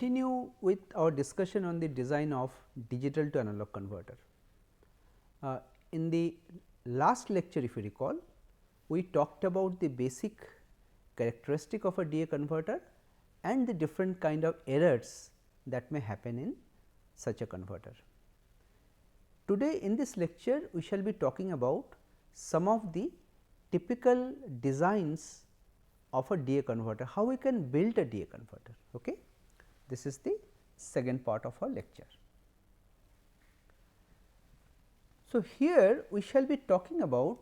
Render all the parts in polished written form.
continue with our discussion on the design of digital to analog converter. In the last lecture, if you recall, we talked about the basic characteristic of a DA converter and the different kind of errors that may happen in such a converter. Today in this lecture, we shall be talking about some of the typical designs of a DA converter, how we can build a DA converter. Okay? This is the second part of our lecture. So, here we shall be talking about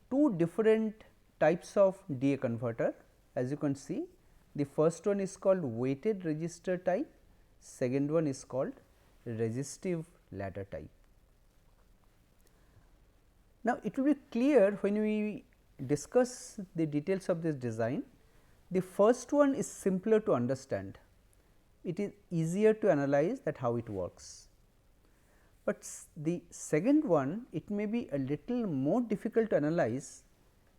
two different types of DA converter. As you can see, the first one is called weighted register type, second one is called resistive ladder type. Now, it will be clear when we discuss the details of this design. The first one is simpler to understand, it is easier to analyze that how it works, but the second one it may be a little more difficult to analyze,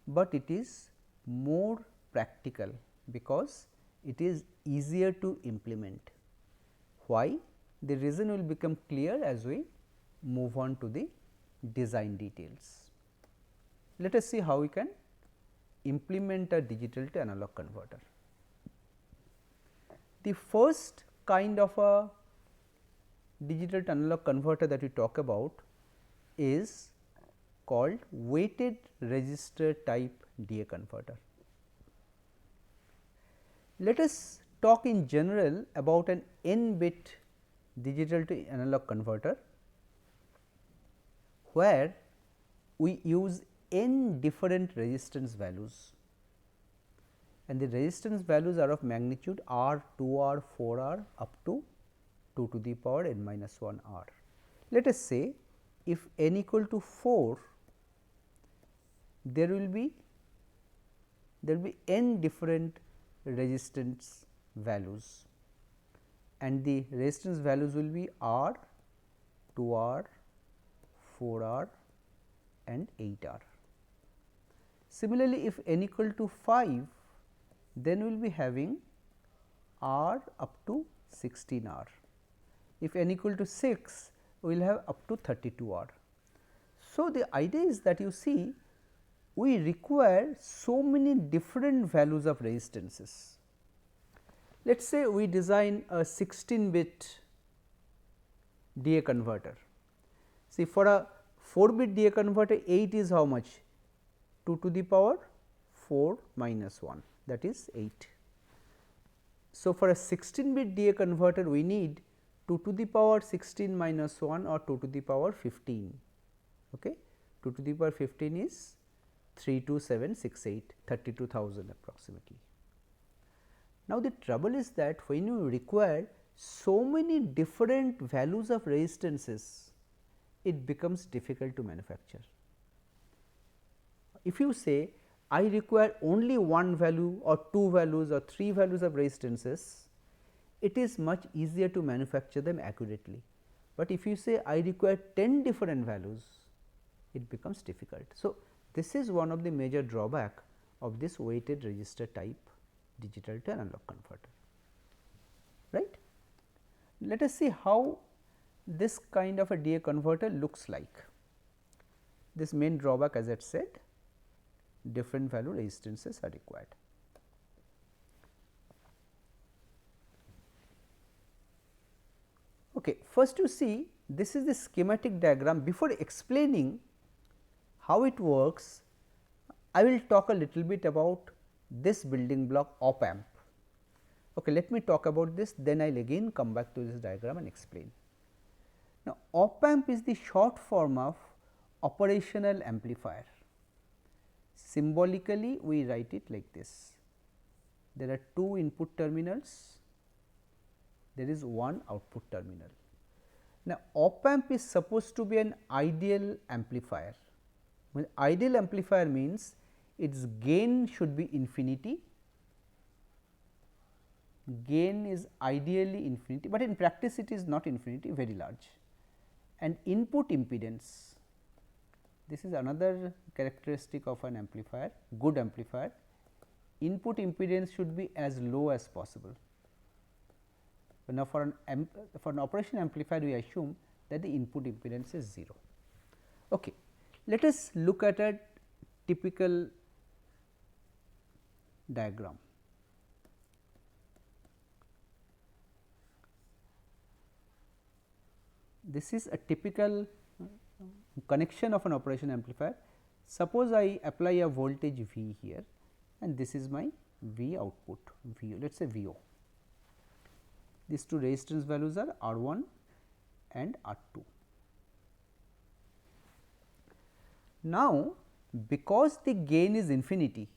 but it is more practical because it is easier to implement. Why? The reason will become clear as we move on to the design details. Let us see how we can implement a digital to analog converter. The first kind of a digital to analog converter that we talk about is called weighted register type DA converter. Let us talk in general about an n bit digital to analog converter, where we use n different resistance values, and the resistance values are of magnitude R, 2 R, 4 R up to 2 to the power n minus 1 R. Let us say if n equal to 4, there will be n different resistance values, and the resistance values will be R, 2 R, 4 R and 8 R. Similarly, if n equal to 5, then we will be having R up to 16 R. If n equal to 6, we will have up to 32 R. So, the idea is that you see we require so many different values of resistances. Let us say we design a 16 bit DA converter. See, for a 4 bit DA converter, 8 is how much? 2 to the power 4 minus 1, that is 8. So, for a 16 bit DA converter, we need 2 to the power 16 minus 1 or 2 to the power 15. Okay? 2 to the power 15 is 32768, 32,000 approximately. Now, the trouble is that when you require so many different values of resistances, it becomes difficult to manufacture. If you say I require only one value or two values or three values of resistances, it is much easier to manufacture them accurately. But if you say I require 10 different values, it becomes difficult. So, this is one of the major drawback of this weighted register type digital to analog converter, right. Let us see how this kind of a DA converter looks like. This main drawback, as I said, different value resistances are required. Okay, first you see this is the schematic diagram. Before explaining how it works, I will talk a little bit about this building block op amp. Okay, let me talk about this, then I will again come back to this diagram and explain. Now, op amp is the short form of operational amplifier. Symbolically, we write it like this. There are two input terminals, there is one output terminal. Now, op amp is supposed to be an ideal amplifier. When ideal amplifier means its gain should be infinity, gain is ideally infinity, but in practice it is not infinity, very large, and input impedance. This is another characteristic of an amplifier, good amplifier. Input impedance should be as low as possible. Now, for an operation amplifier we assume that the input impedance is 0. Okay. Let us look at a typical diagram. This is a typical connection of an operation amplifier. Suppose I apply a voltage V here and this is my V output, let us say V O. These two resistance values are R 1 and R 2. Now, because the gain is infinity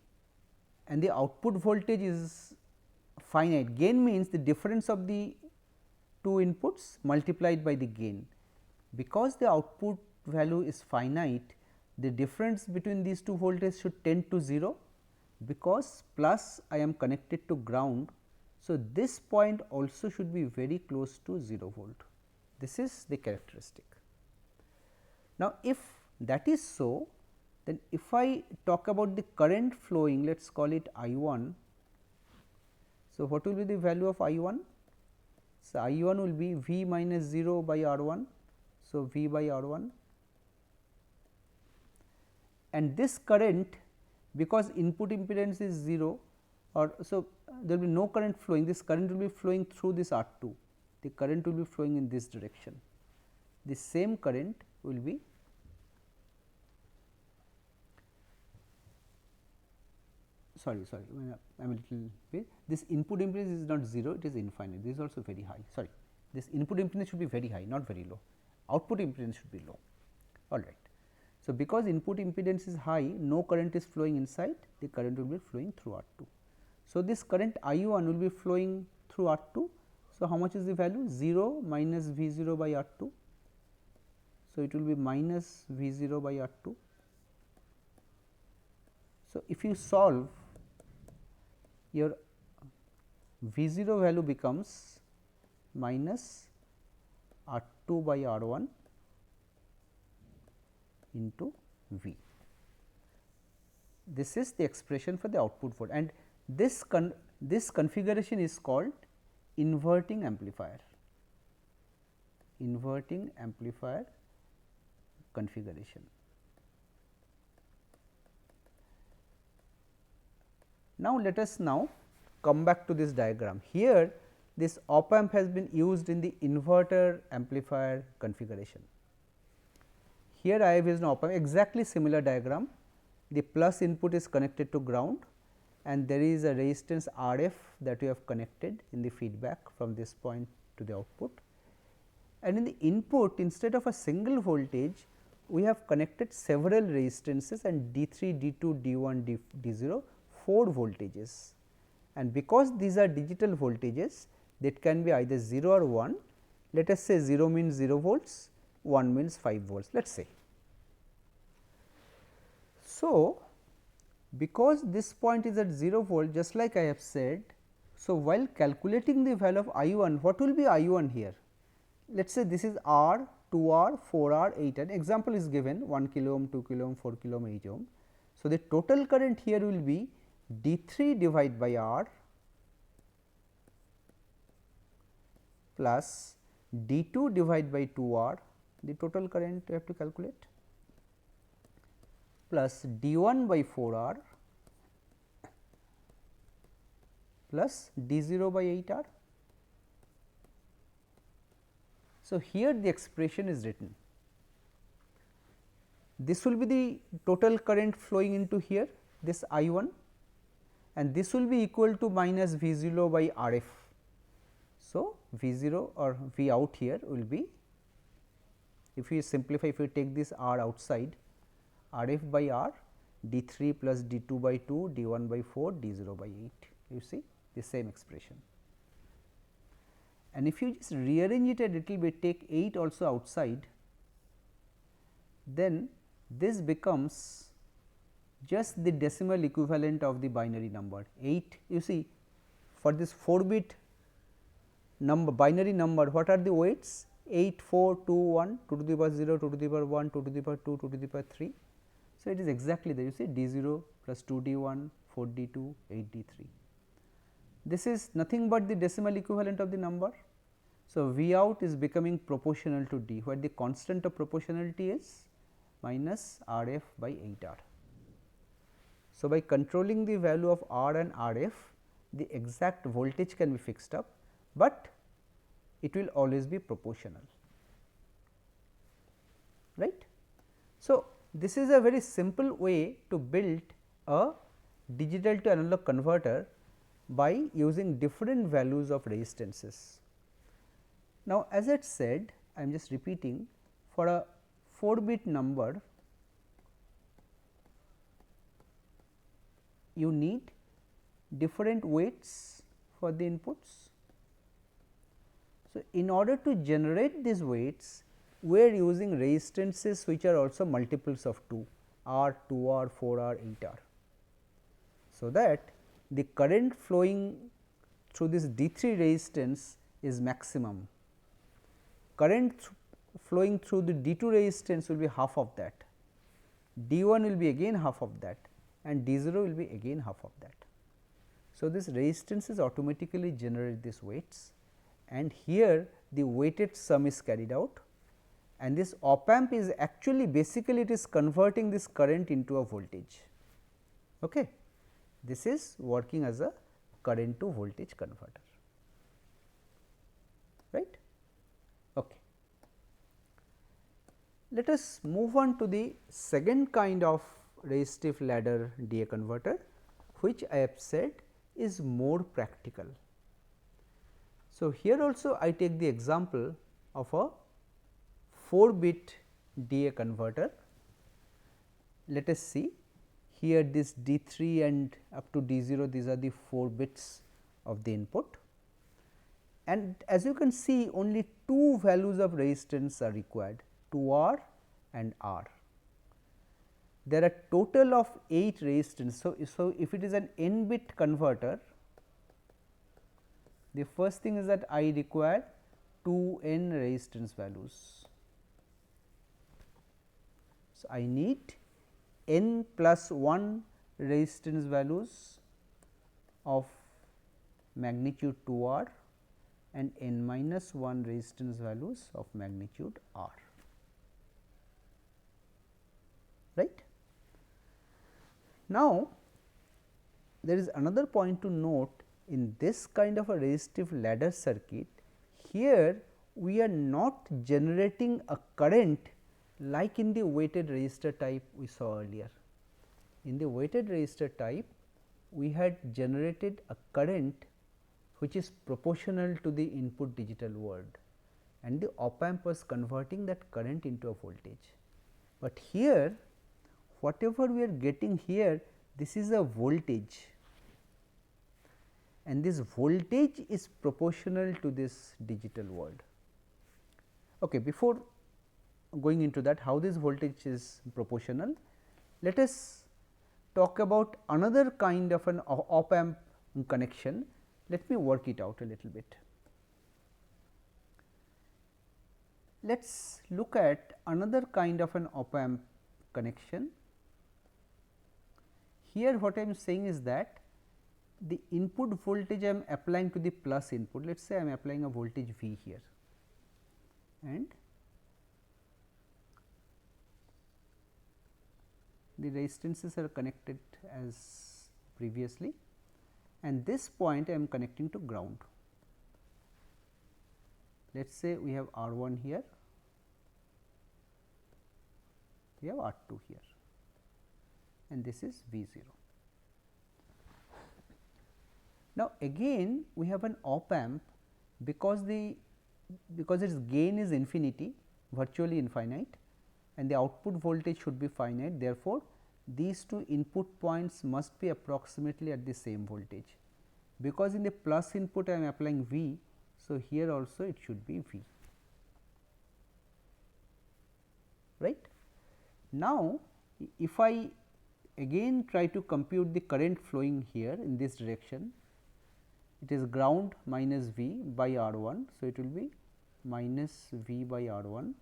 and the output voltage is finite, gain means the difference of the two inputs multiplied by the gain. Because the output value is finite, the difference between these two voltages should tend to 0, because plus I am connected to ground. So, this point also should be very close to 0 volt. This is the characteristic. Now, if that is so, then if I talk about the current flowing, let us call it I 1. So, what will be the value of I 1? So, I 1 will be V minus 0 by R 1. So, V by R 1, and this current, because input impedance is 0, or so there will be no current flowing, this current will be flowing through this R 2, the current will be flowing in this direction. The same current will be sorry, I am a little bit, this input impedance is not 0, it is infinite, this is also very high, sorry, this input impedance should be very high, not very low, output impedance should be low, all right. So, because input impedance is high, no current is flowing inside, the current will be flowing through R 2. So, this current I 1 will be flowing through R 2. So, how much is the value? 0 minus V 0 by R 2. So, it will be minus V 0 by R 2. So, if you solve, your V 0 value becomes minus R 2 by R 1 into V. This is the expression for the output volt, and this configuration is called inverting amplifier. Inverting amplifier configuration. Now, let us now come back to this diagram. Here this op amp has been used in the inverter amplifier configuration. Here I have used an op amp, exactly similar diagram. The plus input is connected to ground and there is a resistance R f that we have connected in the feedback from this point to the output. And in the input, instead of a single voltage, we have connected several resistances and D 3, D 2, D 1, D 0, 4 voltages. And because these are digital voltages, that can be either 0 or 1. Let us say 0 means 0 volts, 1 means 5 volts, let us say. So, because this point is at 0 volt, just like I have said, so while calculating the value of I 1, what will be I 1 here? Let us say this is R, 2 R, 4 R, 8 R. Example is given 1 kilo ohm, 2 kilo ohm, 4 kilo ohm, 8 ohm. So, the total current here will be D 3 divided by R plus D 2 divided by 2 R, the total current you have to calculate, plus D 1 by 4 R plus D 0 by 8 R. So, here the expression is written. This will be the total current flowing into here, this I 1, and this will be equal to minus V 0 by R f. So, V 0 or V out here will be, if you simplify, if you take this R outside, R f by R, D 3 plus D 2 by 2, D 1 by 4, D 0 by 8, you see the same expression. And if you just rearrange it a little bit, take 8 also outside, then this becomes just the decimal equivalent of the binary number 8. You see, for this 4-bit number, binary number, what are the weights? 8, 4, 2, 1, 2 to the power 0, 2 to the power 1, 2 to the power 2, 2 to the power 3. So, it is exactly there, you see D 0 plus 2 D 1, 4 D 2, 8 D 3. This is nothing but the decimal equivalent of the number. So, V out is becoming proportional to D, where the constant of proportionality is minus R f by 8 R. So, by controlling the value of R and R f, the exact voltage can be fixed up, but it will always be proportional, right. So, this is a very simple way to build a digital to analog converter by using different values of resistances. Now, as I said, I am just repeating, for a 4-bit number you need different weights for the inputs. So, in order to generate these weights, we are using resistances which are also multiples of 2 R, 2 R, 4 R, 8 R. So, that the current flowing through this D3 resistance is maximum. Current flowing through the D2 resistance will be half of that, D1 will be again half of that, and D0 will be again half of that. So, this resistances automatically generate these weights, and here the weighted sum is carried out, and this op amp is actually basically it is converting this current into a voltage. Okay. This is working as a current to voltage converter, right. Okay. Let us move on to the second kind of resistive ladder DA converter, which I have said is more practical. So, here also I take the example of a 4-bit DA converter. Let us see, here this D3 and up to D0, these are the 4 bits of the input, and as you can see only 2 values of resistance are required, 2 R and R. There are total of 8 resistance. So, if it is an n bit converter, the first thing is that I require 2 n resistance values. So, I need n plus 1 resistance values of magnitude 2 R and n minus 1 resistance values of magnitude R, right. Now, there is another point to note in this kind of a resistive ladder circuit. Here we are not generating a current like in the weighted resistor type we saw earlier. In the weighted resistor type, we had generated a current which is proportional to the input digital word, and the op amp was converting that current into a voltage. But here whatever we are getting here, this is a voltage, and this voltage is proportional to this digital word. Okay, before going into that how this voltage is proportional, let us talk about another kind of an op amp connection. Let me work it out a little bit. Let us look at another kind of an op amp connection. Here what I am saying is that the input voltage I am applying to the plus input, let us say I am applying a voltage V here, and the resistances are connected as previously, and this point I am connecting to ground. Let us say we have R1 here, we have R2 here, and this is V0. Now, again we have an op amp, because its gain is infinity, virtually infinite, and the output voltage should be finite. Therefore, these two input points must be approximately at the same voltage, because in the plus input I am applying V. So, here also it should be V, right. Now, if I again try to compute the current flowing here in this direction, it is ground minus V by R1. So, it will be minus V by R1.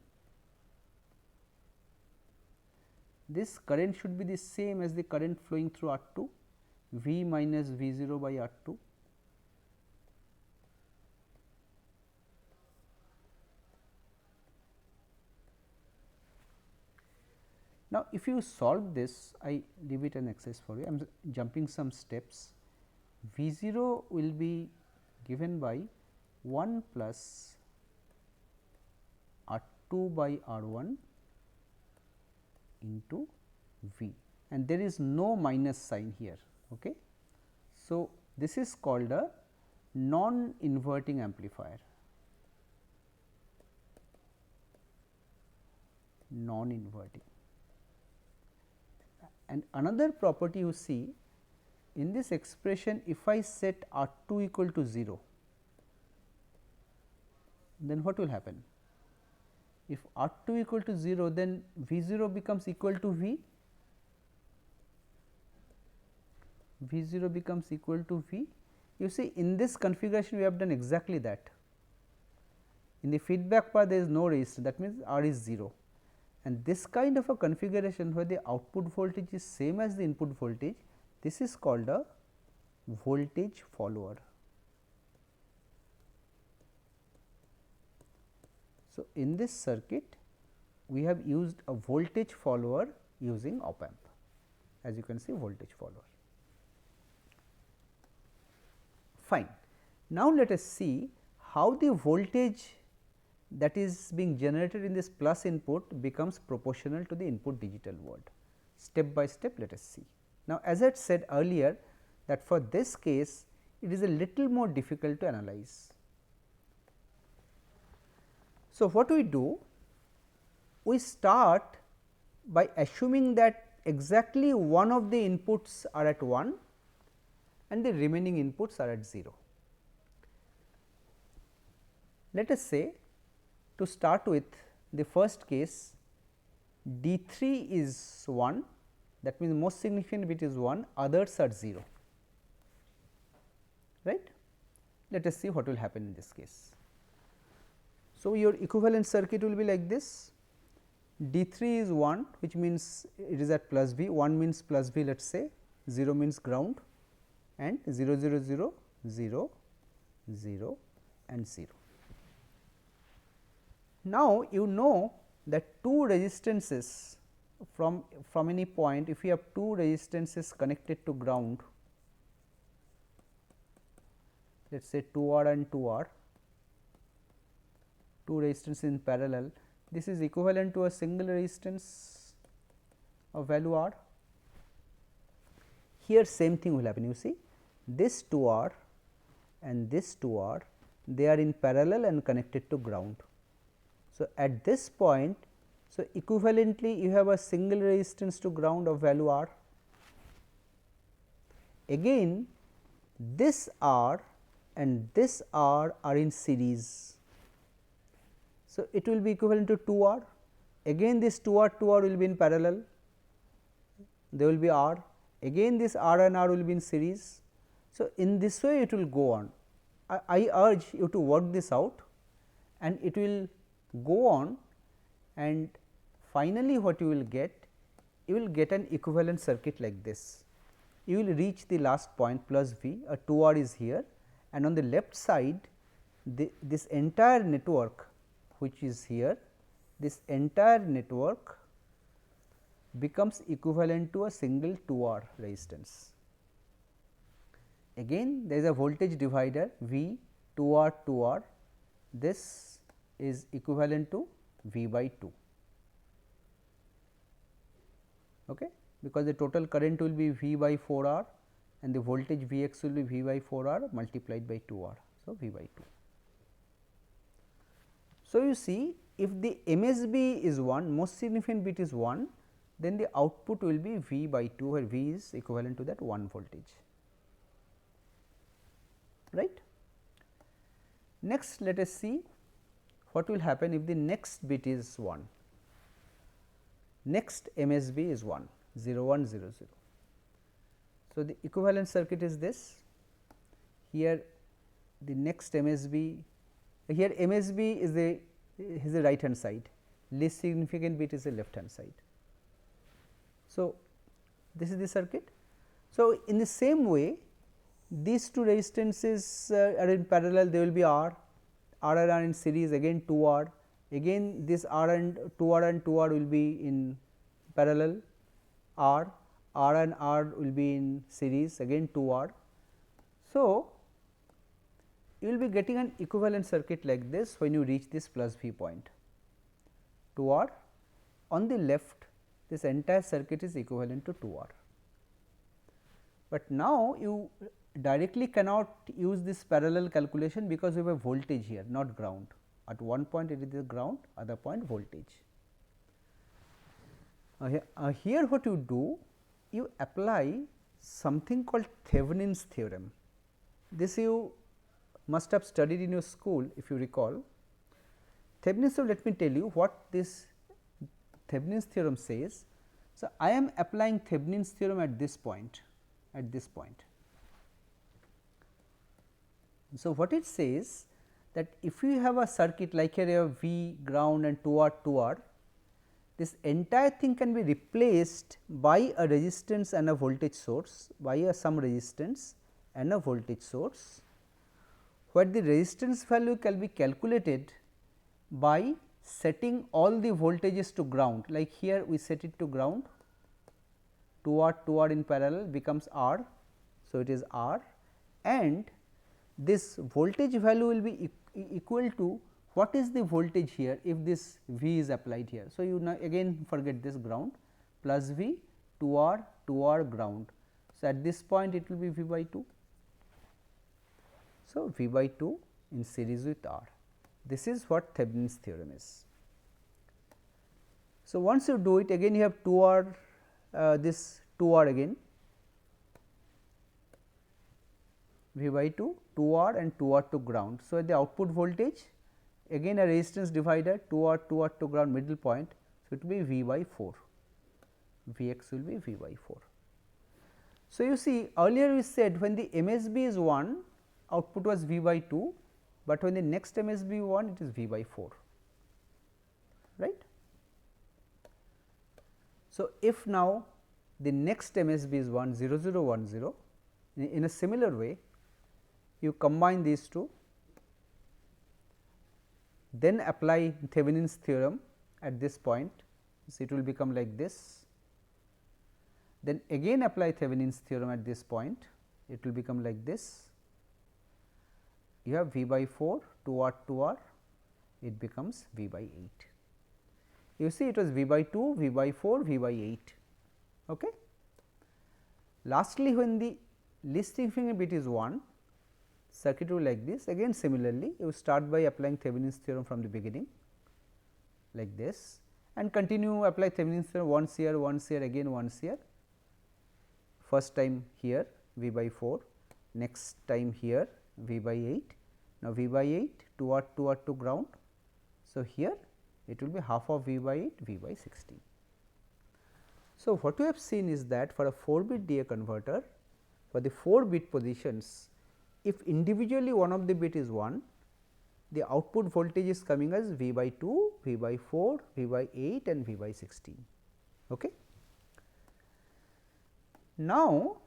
This current should be the same as the current flowing through R2, V minus V0 by R2. Now, if you solve this, I leave it an exercise for you. I am jumping some steps. V 0 will be given by 1 plus R 2 by R 1 into V, and there is no minus sign here. Okay. So, this is called a non-inverting amplifier. Non-inverting. And another property you see in this expression, if I set R 2 equal to 0, then what will happen? If R 2 equal to 0, then V 0 becomes equal to V, V 0 becomes equal to V. You see, in this configuration we have done exactly that. In the feedback path there is no resistance, that means R is 0, and this kind of a configuration where the output voltage is same as the input voltage, this is called a voltage follower. So, in this circuit we have used a voltage follower using op amp, as you can see, voltage follower. Fine. Now, let us see how the voltage that is being generated in this plus input becomes proportional to the input digital word. Step by step, let us see. Now, as I had said earlier that for this case it is a little more difficult to analyze. So, what we do? We start by assuming that exactly one of the inputs are at 1 and the remaining inputs are at 0. Let us say, to start with, the first case D 3 is 1, that means most significant bit is 1, others are 0, right. Let us see what will happen in this case. So, your equivalent circuit will be like this. D 3 is 1, which means it is at plus V, 1 means plus V, let us say, 0 means ground, and 0 0 0 0 0 and 0. Now, you know that two resistances from any point, if you have two resistances connected to ground, let us say 2 R and 2 R, two resistances in parallel, this is equivalent to a single resistance of value R. Here same thing will happen, you see, this 2 R and this 2 R, they are in parallel and connected to ground. So, at this point, so equivalently you have a single resistance to ground of value R. Again this R and this R are in series. So, it will be equivalent to 2 R, again this 2 R will be in parallel, there will be R, again this R and R will be in series. So, in this way it will go on. I urge you to work this out and it will go on, and finally what you will get? You will get an equivalent circuit like this. You will reach the last point plus V, a 2 R is here, and on the left side this entire network which is here, this entire network becomes equivalent to a single 2 R resistance. Again there is a voltage divider V 2 R 2 R, this is equivalent to V by 2, okay, because the total current will be V by 4 R and the voltage V x will be V by 4 R multiplied by 2 R. So, V by 2. So, you see, if the MSB is 1, most significant bit is 1, then the output will be V by 2, where V is equivalent to that 1 voltage, right. Next, let us see what will happen if the next bit is 1, next MSB is 1, 0 1 0 0. So, the equivalent circuit is this, here the next MSB, here MSB is the right hand side, least significant bit is the left hand side. So, this is the circuit. So, in the same way these two resistances are in parallel, they will be R and R in series, again 2 R, again this R and 2 R will be in parallel, R and R will be in series, again 2 R. So, you will be getting an equivalent circuit like this when you reach this plus V point. 2 R on the left, this entire circuit is equivalent to 2 R. But now, you directly cannot use this parallel calculation because you have a voltage here, not ground. At one point it is the ground, other point voltage. Here what you do, you apply something called Thevenin's theorem. This you must have studied in your school if you recall. Thevenin's theorem, let me tell you what this Thevenin's theorem says. So, I am applying Thevenin's theorem at this point, So, what it says that if you have a circuit like here you have V, ground and 2 R, 2 R, this entire thing can be replaced by a resistance and a voltage source, some resistance and a voltage source, where the resistance value can be calculated by setting all the voltages to ground. Like here we set it to ground, 2 R in parallel becomes R. So, it is R, and this voltage value will be equal to what is the voltage here if this V is applied here. So, you now again forget this ground, plus V, 2 R ground. So, at this point it will be V by 2. So, V by 2 in series with R. This is what Thevenin's theorem is. So, once you do it, again you have 2 R, this 2 R again, V by 2, 2 R and 2 R to ground. So, at the output voltage, again a resistance divider, 2 R to ground middle point. So, it will be V by 4, V x will be V by 4. So, you see earlier we said when the MSB is 1, output was V by 2, but when the next MSB 1, it is V by 4, right. So, if now the next MSB is 1, 0 0 1 0, in a similar way you combine these two, then apply Thevenin's theorem at this point. So, it will become like this, then again apply Thevenin's theorem at this point, it will become like this. You have V by 4, 2 R, it becomes V by 8. You see it was V by 2, V by 4, V by 8. Okay. Lastly, when the least significant bit is 1, circuit will be like this. Again similarly, you start by applying Thevenin's theorem from the beginning like this, and continue apply Thevenin's theorem once here, again once here. First time here V by 4, next time here V by 8. Now, V by 8, 2 R to ground. So, here it will be half of V by 8, V by 16. So, what we have seen is that for a 4-bit DA converter, for the 4-bit positions, if individually one of the bit is 1, the output voltage is coming as V by 2, V by 4, V by 8 and V by 16. Okay. Now,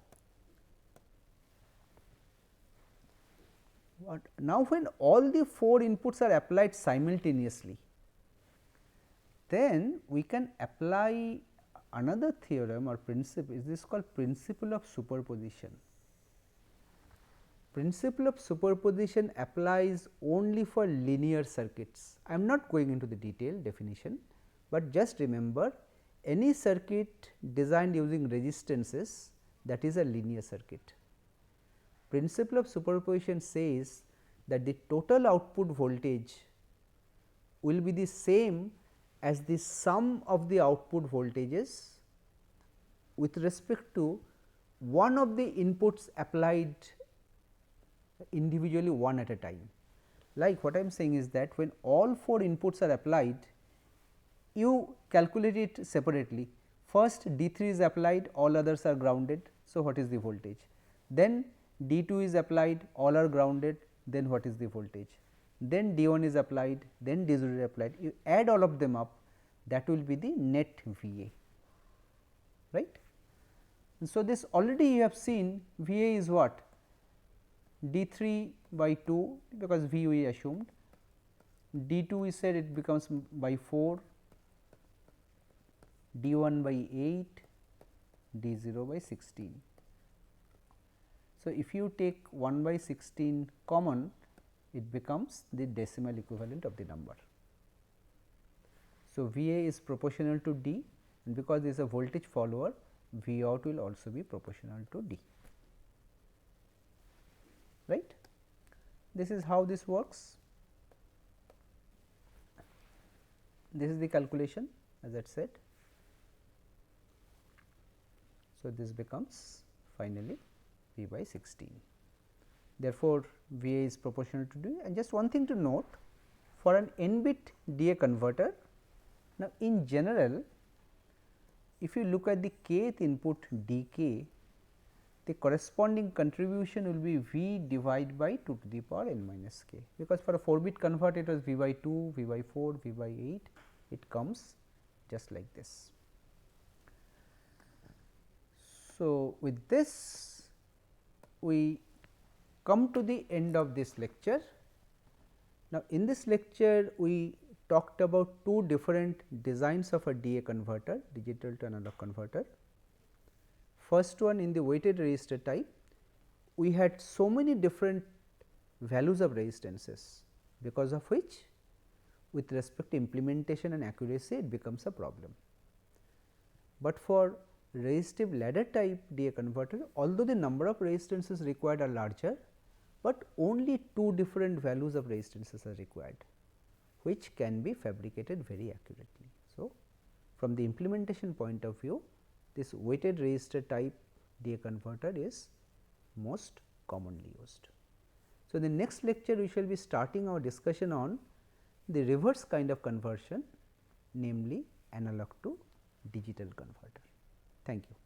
when all the 4 inputs are applied simultaneously, then we can apply another theorem or principle, is this called principle of superposition. Principle of superposition applies only for linear circuits. I am not going into the detailed definition, but just remember any circuit designed using resistances, that is a linear circuit. Principle of superposition says that the total output voltage will be the same as the sum of the output voltages with respect to one of the inputs applied individually one at a time. Like what I am saying is that when all 4 inputs are applied, you calculate it separately. First D3 is applied, all others are grounded. So, what is the voltage? Then D2 is applied, all are grounded, then what is the voltage? Then D1 is applied, then D0 is applied. You add all of them up, that will be the net VA, right. And so, this already you have seen VA is what? D3 by 2, because V we assumed, D2 we said it becomes by 4, D1 by 8, D0 by 16. So, if you take 1 by 16 common, it becomes the decimal equivalent of the number. So, V A is proportional to D, and because this is a voltage follower, V out will also be proportional to D, right. This is how this works. This is the calculation as I said. So, this becomes finally V by 16. Therefore, V A is proportional to D, and just one thing to note, for an n bit DA converter. Now, in general, if you look at the kth input D k, the corresponding contribution will be V divided by 2 to the power n minus k, because for a 4 bit converter it was V by 2, V by 4, V by 8, it comes just like this. So, with this we come to the end of this lecture. Now, in this lecture we talked about two different designs of a DA converter, digital to analog converter. First one, in the weighted resistor type, we had so many different values of resistances, because of which with respect to implementation and accuracy it becomes a problem. But for resistive ladder type DA converter, although the number of resistances required are larger, but only two different values of resistances are required, which can be fabricated very accurately. So, from the implementation point of view, this weighted resistor type DA converter is most commonly used. So, in the next lecture we shall be starting our discussion on the reverse kind of conversion, namely analog to digital converter. Thank you.